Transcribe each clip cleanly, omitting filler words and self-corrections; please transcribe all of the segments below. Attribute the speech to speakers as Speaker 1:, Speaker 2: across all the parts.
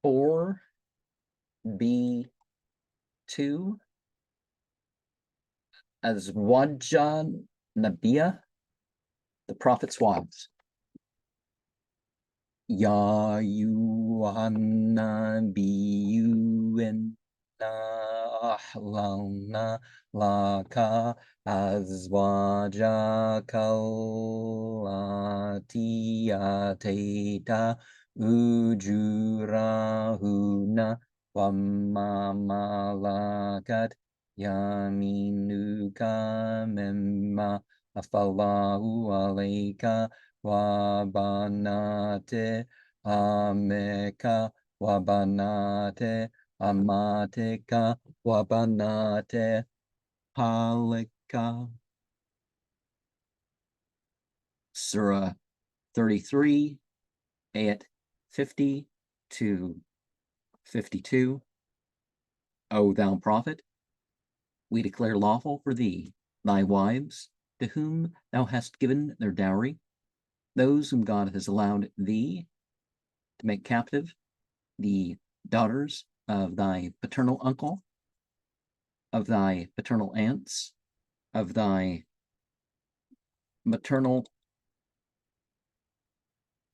Speaker 1: 4.B.2 as Wajan Nabia, the prophet's wives. Ya Yuhanna Biyuin Ahlalna Laka Azwajakallati Ateta Ujurahuna Wamamalakat Yaminuka Mimma Afalahu Alayka Wabanate Ameka Wabanate Amateka Wabanate Halika. Surah 33, ayat 50 to 52. O thou prophet, we declare lawful for thee thy wives, to whom thou hast given their dowry, those whom God has allowed thee to make captive, the daughters of thy paternal uncle, of thy paternal aunts, of thy maternal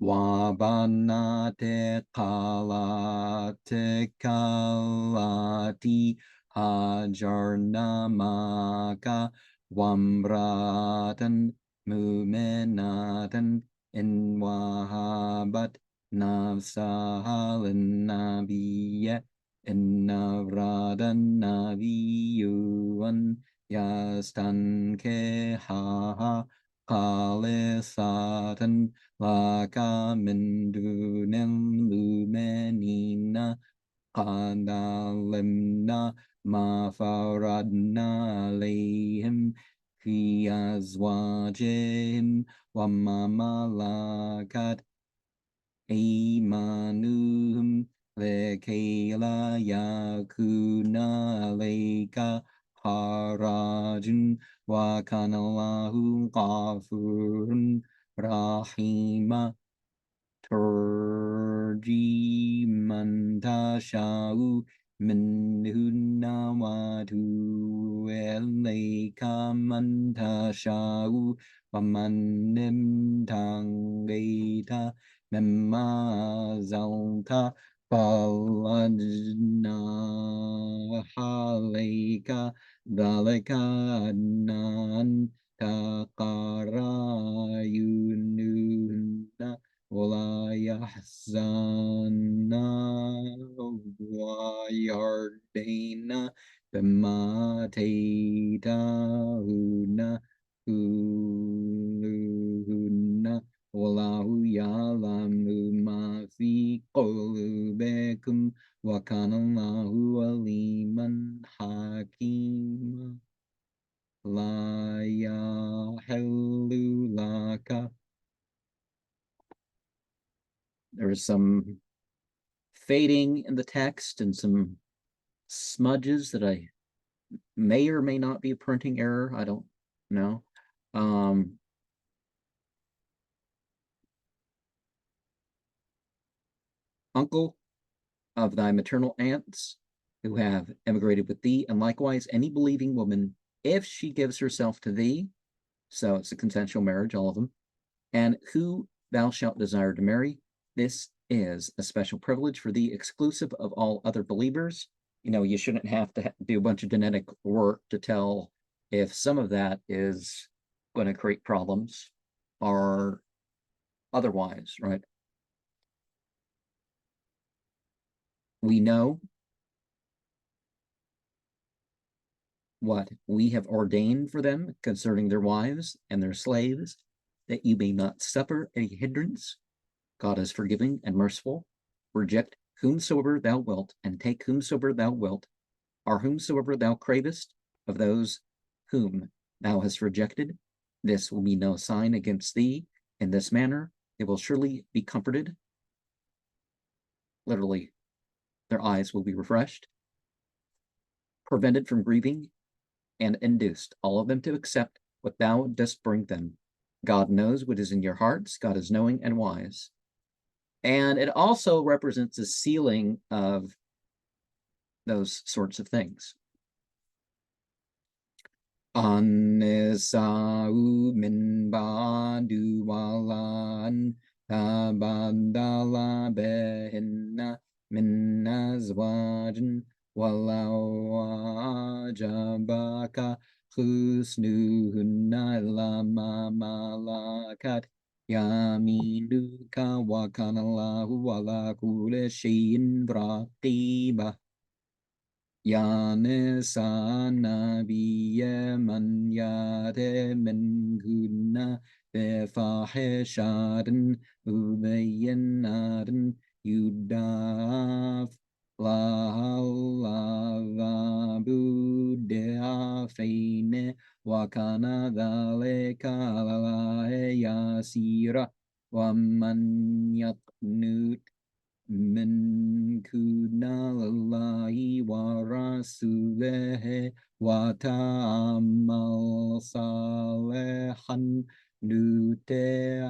Speaker 1: Wabanate kalate kalati hajarnamaka wambratan mumenatan in wahabat nafsahalin nabiya in navradan nabiyuan yastanke haha Khalisatan laka min dunim lumenina qadalimna ma faradna alayhim fi azwajihim wa ma malakat imanuhum lekayla yakuna alayka harajun wa kanallahu ghafurun rahima turji man tasha'u minhunna wa tu'alayka man tasha'u wa man nimtangaita mimma zalta faladna alayka dhalika adnan taqara yununa wala yahzanna wa yardina bima taitahuna huluhunna wallahu ya'lamu ma fi qulubikum wa kana Allahu aliman hakima. La yahillu laka. There is some fading in the text and some smudges that I may or may not be a printing error. I don't know. Uncle of thy maternal aunts who have emigrated with thee, and likewise any believing woman, if she gives herself to thee, so it's a consensual marriage, all of them, and who thou shalt desire to marry, this is a special privilege for thee, exclusive of all other believers. You know, you shouldn't have to do a bunch of genetic work to tell if some of that is going to create problems or otherwise, right? We know what we have ordained for them concerning their wives and their slaves, that you may not suffer any hindrance. God is forgiving and merciful. Reject whomsoever thou wilt, and take whomsoever thou wilt, or whomsoever thou cravest of those whom thou hast rejected. This will be no sign against thee. In this manner, they will surely be comforted. Literally, their eyes will be refreshed, prevented from grieving, and induced all of them to accept what thou dost bring them. God knows what is in your hearts. God is knowing and wise. And it also represents a sealing of those sorts of things. An-nisa'u min ba'du walan tabadala behinna min azwajin walau ajabaka husnuhunna lama malakat yaminuka wa kana Allahu ala kulli shay'in raqiba. Ya nisa nabiyya man yate minkunna bifahishatin mubayyinatin yudaf lahalladhabu di'afaini wa kana dhalika 'alallahi yasira wa man yaqnut minkuna lillahi wa rasulihi wa ta'amal salihan nuti'ha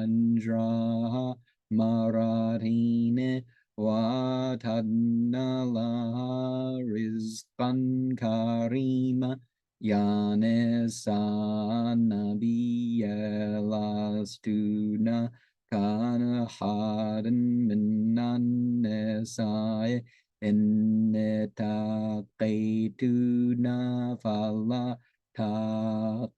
Speaker 1: anjraha maratini wa tadna laha rizqan karima. Ya nisa nabiyya lastuna kana hadan minan nisai in taqaytuna fala taqdana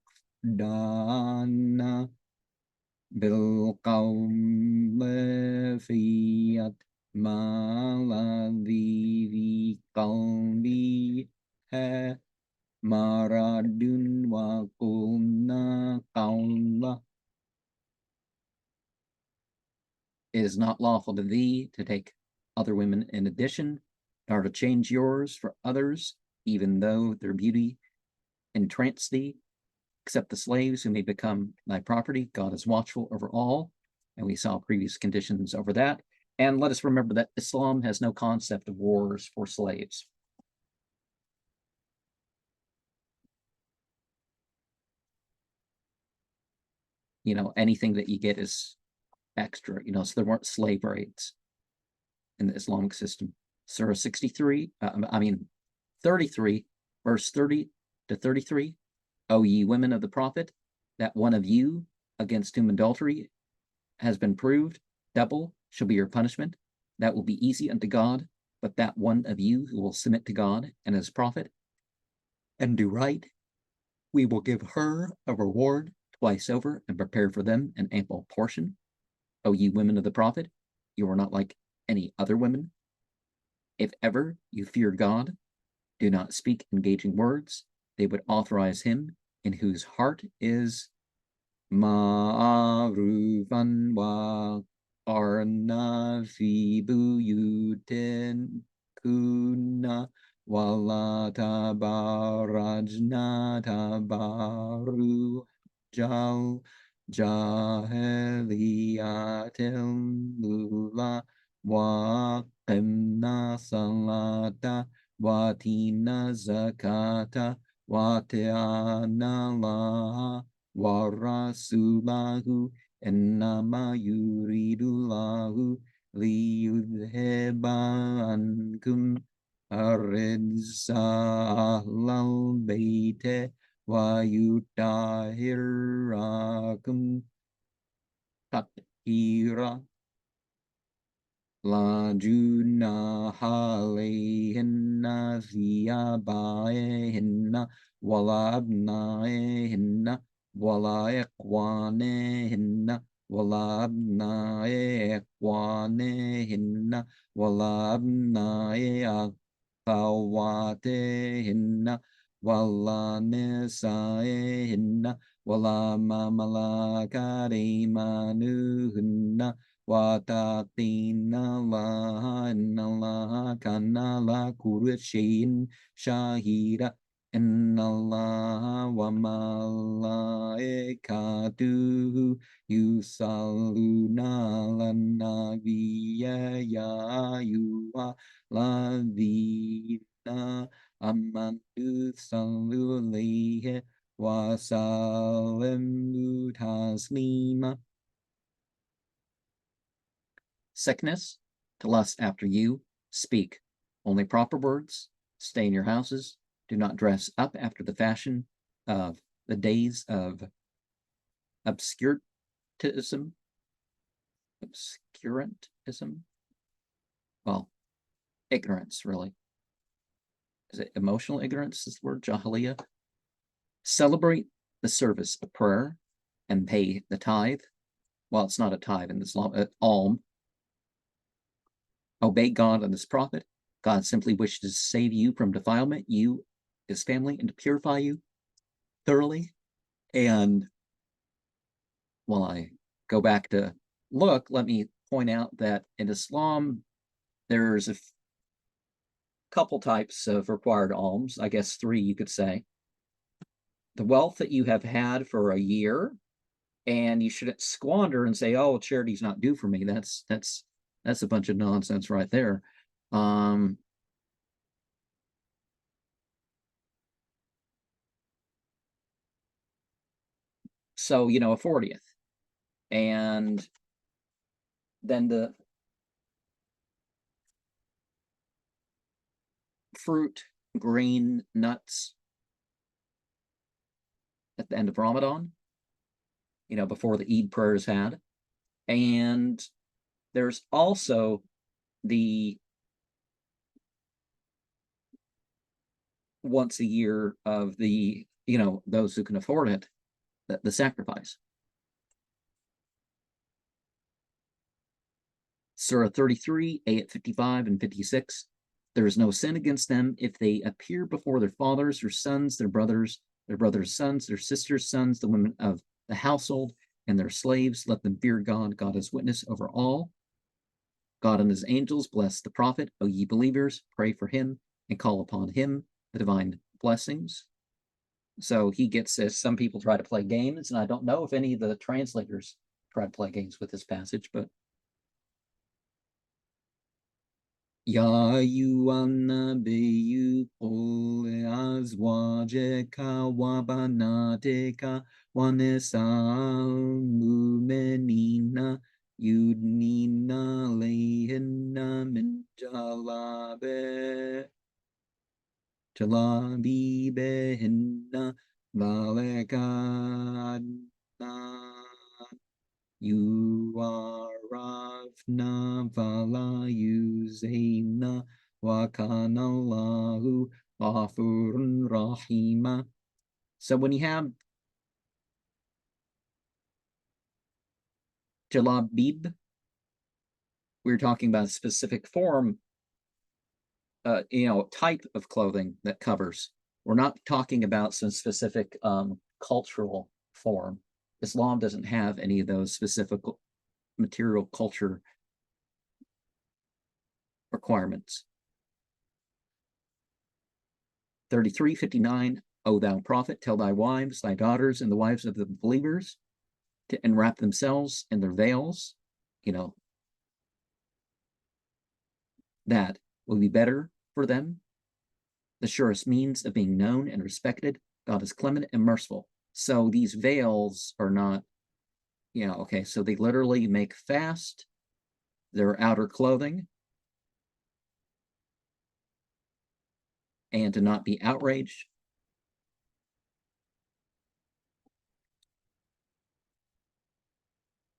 Speaker 1: bil qawli fiyat maladhi fi qalbi maradun wa qulna qawla. It is not lawful to thee to take other women in addition, nor to change yours for others, even though their beauty entrance thee, except the slaves who may become thy property. God is watchful over all, and we saw previous conditions over that. And let us remember that Islam has no concept of wars for slaves. Anything that you get is extra, so there weren't slave rates in the Islamic system. Surah 33, verse 30 to 33. O ye women of the prophet, that one of you against whom adultery has been proved, double shall be your punishment. That will be easy unto God, but that one of you who will submit to God and his prophet and do right, we will give her a reward twice over and prepare for them an ample portion. O ye women of the prophet, you are not like any other women. If ever you fear God, do not speak engaging words. They would authorize him in whose heart is ma'rufan wa arna fi buyutin kunna wala tabarajna tabaru jahiliyatil lula wa qimna salata watina zakata wati'ana laha wa rasulahu innama yuridullahu liyudhiba ankum arrijsa ahlal bayti wa yutahhirakum tathira. La junaha alayhinna fi abaihinna wala abnaihinna wala ikhwanihinna wala abnai ikhwanihinna wala abnai akhawatihinna wala nisaihinna wala ma malakat imanuhunna Wataqina Allah inna Allah kana la kulli shay'in shahida inna Allah wa malaikatuhu yusalluna lan nabiyya ya ayyuha ladhina amanu sallu alayhi wa sallimu taslima. sickness, to lust after you, speak only proper words, stay in your houses, do not dress up after the fashion of the days of obscurantism. Obscurantism? Well, ignorance, really. Is it emotional ignorance is the word? Jahiliyyah? Celebrate the service of prayer and pay the tithe. Well, it's not a tithe in Islam, alm. Obey God and his prophet. God simply wishes to save you from defilement, you, his family, and to purify you thoroughly. And while I go back to look, let me point out that in Islam, there's a couple types of required alms, I guess 3 you could say. The wealth that you have had for a year, and you shouldn't squander and say, "Oh, charity's not due for me." That's a bunch of nonsense right there. So, a 40th, and then the fruit, grain, nuts at the end of Ramadan, before the Eid prayers had. And there's also the once a year of the, those who can afford it, the sacrifice. Surah 33, ayat 55 and 56. There is no sin against them if they appear before their fathers, their sons, their brothers' sons, their sisters' sons, the women of the household, and their slaves. Let them fear God. God is witness over all. God and his angels bless the prophet. O ye believers, pray for him and call upon him the divine blessings. So he gets this. Some people try to play games, and I don't know if any of the translators try to play games with this passage, but Ya ayyuhan nabiyyu qul li azwajika wa banatika wa nisa'il mu'minina yudnina alayhinna min jalabibihinna dhalika yu'arafna fala yuzayna wa kana Allahu ghafurun rahima. So when you have jalabib, we're talking about a specific form, type of clothing that covers. We're not talking about some specific cultural form. Islam doesn't have any of those specific material culture requirements. 33:59. O thou prophet, tell thy wives, thy daughters, and the wives of the believers to enwrap themselves in their veils. That will be better for them. The surest means of being known and respected. God is clement and merciful. So these veils are not, okay, so they literally make fast their outer clothing and to not be outraged